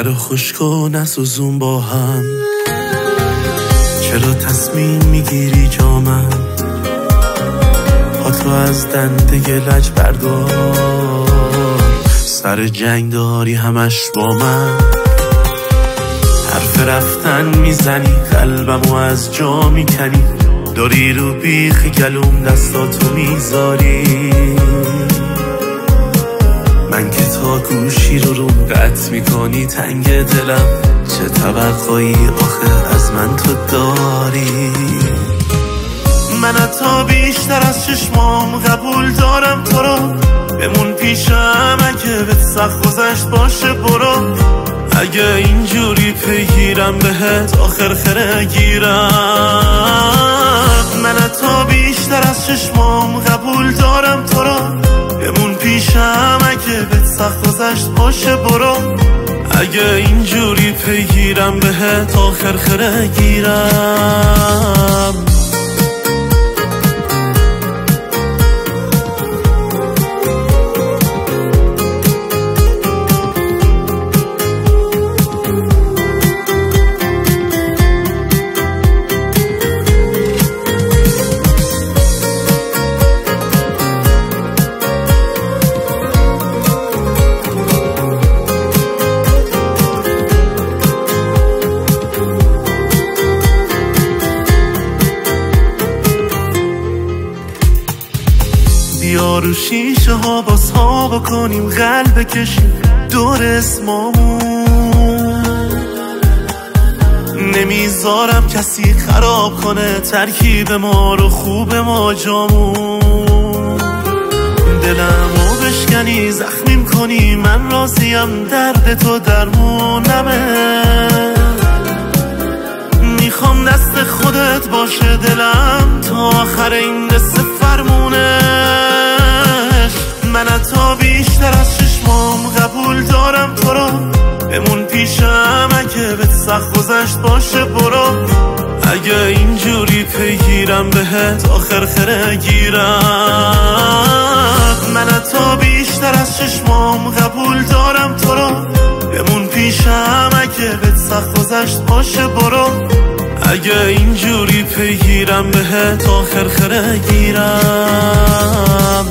نرو خوش کن نسوزون با هم. چرا تصمیم میگیری جا من؟ پاتو از دنده لج بردار. سر جنگ داری همش با من. حرف رفتن میزنی قلبمو از جا میکنی. داری رو بیخ گلوم دستاتو میذاری. من که تا گوشی رو قطع میکنی تنگ دلم. چه توقعی آخه از من تو داری؟ من حتی بیشتر از چشمام قبول دارم تو رو. بمون پیشم اگه بهت سخت گذشت باشه برو. اگه اینجوری پیگیرم بهت آخر خره گیرم. من حتی بیشتر از چشمام قبول دارم تو رو. بمون پیشم اگه بهت سخت گذشت باشه برو. اگه اینجوری پیگیرم بهت آخر خره گیرم. بیا رو شیشه ها باز ها بکنیم قلب بکشیم دور اسمامون. نمیذارم کسی خراب کنه ترکیب ما رو خوب ما جامون. دلمو بشکنی زخمیم کنی من راضیم درد تو درمونمه. میخوام دست خودت باشه دلم تا آخر این قصه فرمونه. من حتی بیشتر از چشمام قبول دارم تو رو. بمون پیشم اگه بهت سخت گذشت باشه برو. اگه اینجوری پیگیرم بهت آخر خره گیرم. من حتی بیشتر از چشمام قبول دارم تو رو. بمون پیشم اگه بهت سخت گذشت باشه برو. اگه اینجوری پیگیرم بهت آخر خره گیرم.